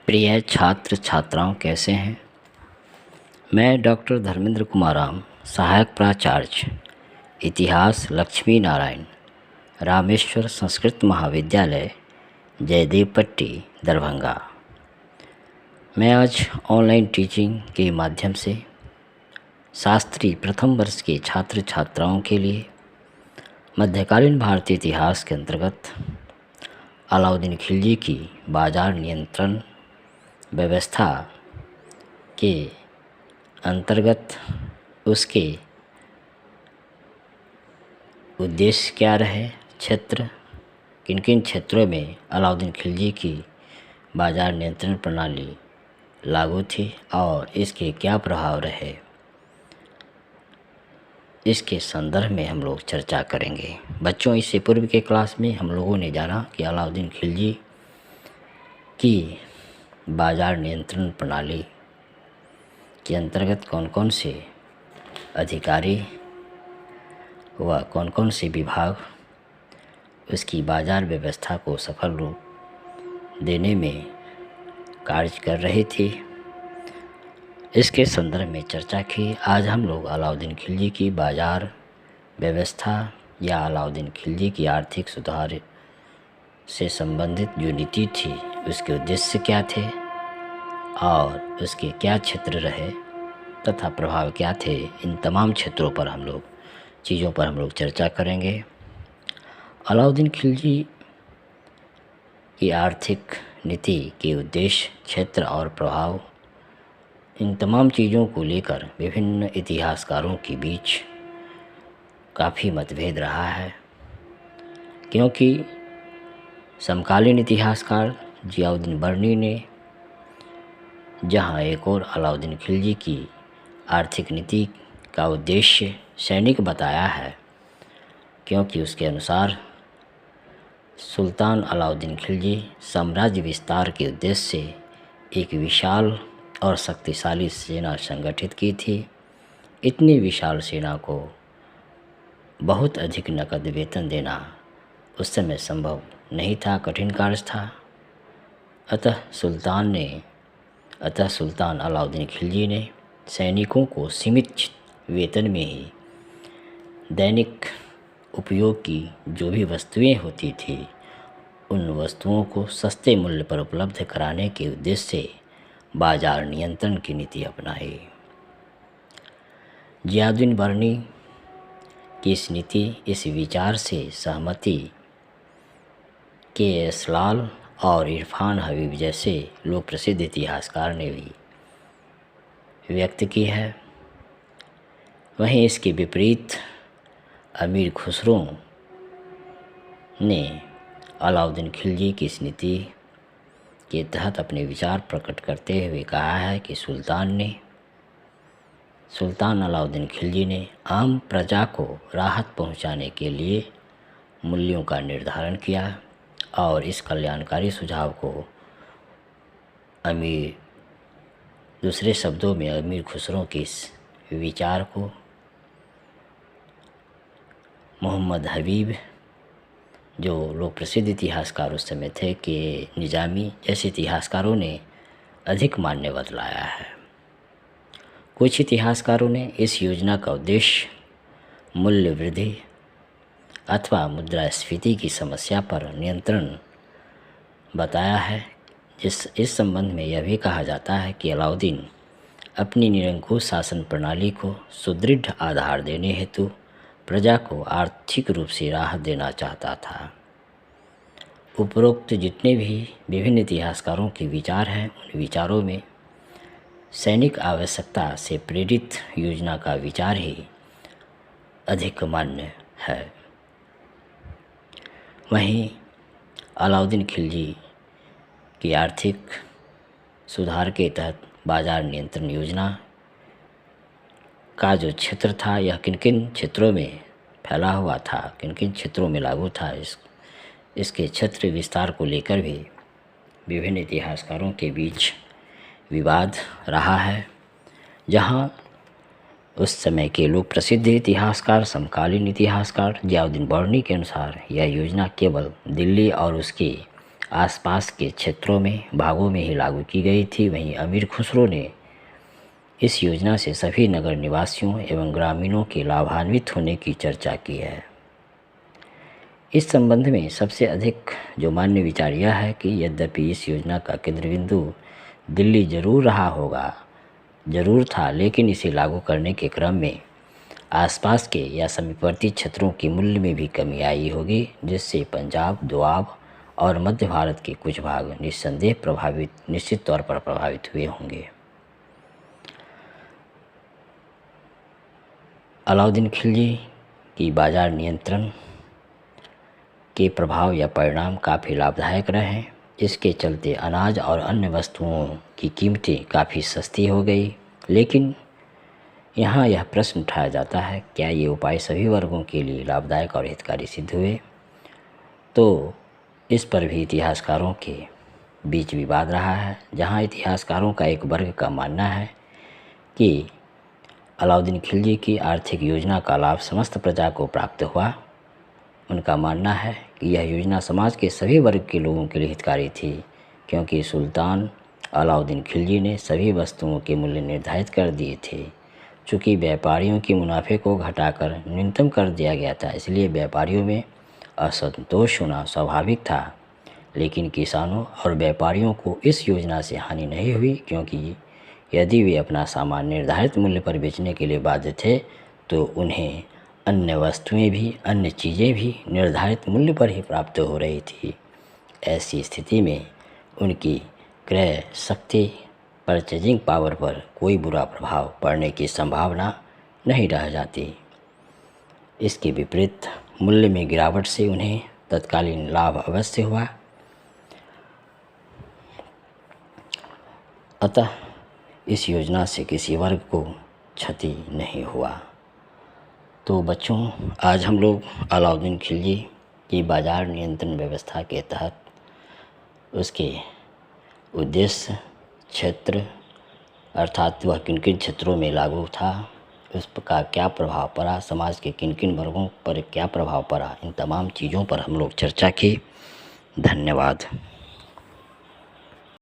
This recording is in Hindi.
प्रिय छात्र छात्राओं, कैसे हैं। मैं डॉक्टर धर्मेंद्र कुमार राम, सहायक प्राचार्य इतिहास, लक्ष्मी नारायण रामेश्वर संस्कृत महाविद्यालय, जयदेवपट्टी, दरभंगा। मैं आज ऑनलाइन टीचिंग के माध्यम से शास्त्री प्रथम वर्ष के छात्र छात्राओं के लिए मध्यकालीन भारतीय इतिहास के अंतर्गत अलाउद्दीन खिलजी की बाजार नियंत्रण व्यवस्था के अंतर्गत उसके उद्देश्य क्या रहे, क्षेत्र किन किन क्षेत्रों में अलाउद्दीन खिलजी की बाजार नियंत्रण प्रणाली लागू थी और इसके क्या प्रभाव रहे, इसके संदर्भ में हम लोग चर्चा करेंगे। बच्चों, इससे पूर्व के क्लास में हम लोगों ने जाना कि अलाउद्दीन खिलजी की बाजार नियंत्रण प्रणाली के अंतर्गत कौन कौन से अधिकारी व कौन कौन से विभाग उसकी बाजार व्यवस्था को सफल रूप देने में कार्य कर रहे थे, इसके संदर्भ में चर्चा की। आज हम लोग अलाउद्दीन खिलजी की बाजार व्यवस्था या अलाउद्दीन खिलजी की आर्थिक सुधार से संबंधित जो नीति थी, उसके उद्देश्य क्या थे और उसके क्या क्षेत्र रहे तथा प्रभाव क्या थे, इन तमाम क्षेत्रों पर चीज़ों पर हम लोग चर्चा करेंगे। अलाउद्दीन खिलजी की आर्थिक नीति के उद्देश्य, क्षेत्र और प्रभाव, इन तमाम चीज़ों को लेकर विभिन्न इतिहासकारों के बीच काफ़ी मतभेद रहा है, क्योंकि समकालीन इतिहासकार जियाउद्दीन बर्नी ने जहां एक और अलाउद्दीन खिलजी की आर्थिक नीति का उद्देश्य सैनिक बताया है, क्योंकि उसके अनुसार सुल्तान अलाउद्दीन खिलजी साम्राज्य विस्तार के उद्देश्य से एक विशाल और शक्तिशाली सेना संगठित की थी। इतनी विशाल सेना को बहुत अधिक नकद वेतन देना उस समय संभव नहीं था, कठिन कार्य था। अतः सुल्तान अलाउद्दीन खिलजी ने सैनिकों को सीमित वेतन में ही दैनिक उपयोग की जो भी वस्तुएं होती थी, उन वस्तुओं को सस्ते मूल्य पर उपलब्ध कराने के उद्देश्य से बाजार नियंत्रण की नीति अपनाई। जियाउद्दीन बर्नी की इस नीति, इस विचार से सहमति के.एस. लाल और इरफान हबीब जैसे लोग प्रसिद्ध इतिहासकार ने भी व्यक्त की है। वहीं इसके विपरीत अमीर खुसरो ने अलाउद्दीन खिलजी की इस नीति के तहत अपने विचार प्रकट करते हुए कहा है कि सुल्तान अलाउद्दीन खिलजी ने आम प्रजा को राहत पहुंचाने के लिए मूल्यों का निर्धारण किया और इस कल्याणकारी सुझाव को दूसरे शब्दों में अमीर खुसरो के इस विचार को मोहम्मद हबीब, जो लोग प्रसिद्ध इतिहासकार उस समय थे, कि निजामी जैसे इतिहासकारों ने अधिक मान्य बतलाया है। कुछ इतिहासकारों ने इस योजना का उद्देश्य मूल्य वृद्धि अथवा मुद्रास्फीति की समस्या पर नियंत्रण बताया है। इस संबंध में यह भी कहा जाता है कि अलाउद्दीन अपनी निरंकुश शासन प्रणाली को सुदृढ़ आधार देने हेतु प्रजा को आर्थिक रूप से राहत देना चाहता था। उपरोक्त जितने भी विभिन्न इतिहासकारों के विचार हैं, उन विचारों में सैनिक आवश्यकता से प्रेरित योजना का विचार ही अधिक मान्य है। वहीं अलाउद्दीन खिलजी की आर्थिक सुधार के तहत बाजार नियंत्रण योजना का जो क्षेत्र था, यह किन किन क्षेत्रों में फैला हुआ था, किन किन क्षेत्रों में लागू था, इसके क्षेत्र विस्तार को लेकर भी विभिन्न इतिहासकारों के बीच विवाद रहा है। जहां उस समय के लोग प्रसिद्ध इतिहासकार, समकालीन इतिहासकार जियाउद्दीन बर्नी के अनुसार यह योजना केवल दिल्ली और उसके आसपास के क्षेत्रों में भागों में ही लागू की गई थी। वहीं अमीर खुसरो ने इस योजना से सभी नगर निवासियों एवं ग्रामीणों के लाभान्वित होने की चर्चा की है। इस संबंध में सबसे अधिक जो मान्य विचार यह है कि यद्यपि इस योजना का केंद्र बिंदु दिल्ली जरूर था, लेकिन इसे लागू करने के क्रम में आसपास के या समीपवर्ती क्षेत्रों के मूल्य में भी कमी आई होगी, जिससे पंजाब, दोआब और मध्य भारत के कुछ भाग निश्चित तौर पर प्रभावित हुए होंगे। अलाउद्दीन खिलजी की बाजार नियंत्रण के प्रभाव या परिणाम काफ़ी लाभदायक रहे। इसके चलते अनाज और अन्य वस्तुओं की कीमतें काफ़ी सस्ती हो गई। लेकिन यहाँ यह प्रश्न उठाया जाता है, क्या ये उपाय सभी वर्गों के लिए लाभदायक और हितकारी सिद्ध हुए? तो इस पर भी इतिहासकारों के बीच विवाद रहा है, जहाँ इतिहासकारों का एक वर्ग का मानना है कि अलाउद्दीन खिलजी की आर्थिक योजना का लाभ समस्त प्रजा को प्राप्त हुआ। उनका मानना है कि यह योजना समाज के सभी वर्ग के लोगों के लिए हितकारी थी, क्योंकि सुल्तान अलाउद्दीन खिलजी ने सभी वस्तुओं के मूल्य निर्धारित कर दिए थे। चूँकि व्यापारियों के मुनाफे को घटाकर न्यूनतम कर दिया गया था, इसलिए व्यापारियों में असंतोष होना स्वाभाविक था। लेकिन किसानों और व्यापारियों को इस योजना से हानि नहीं हुई, क्योंकि यदि वे अपना सामान निर्धारित मूल्य पर बेचने के लिए बाध्य थे तो उन्हें अन्य चीज़ें भी निर्धारित मूल्य पर ही प्राप्त हो रही थी। ऐसी स्थिति में उनकी क्रय शक्ति, परचेजिंग पावर पर कोई बुरा प्रभाव पड़ने की संभावना नहीं रह जाती। इसके विपरीत मूल्य में गिरावट से उन्हें तत्कालीन लाभ अवश्य हुआ। अतः इस योजना से किसी वर्ग को क्षति नहीं हुआ। तो बच्चों, आज हम लोग अलाउद्दीन खिलजी की बाज़ार नियंत्रण व्यवस्था के तहत उसके उद्देश्य, क्षेत्र अर्थात वह किन किन क्षेत्रों में लागू था, उसका क्या प्रभाव पड़ा, समाज के किन किन वर्गों पर क्या प्रभाव पड़ा, इन तमाम चीज़ों पर हम लोग चर्चा की। धन्यवाद।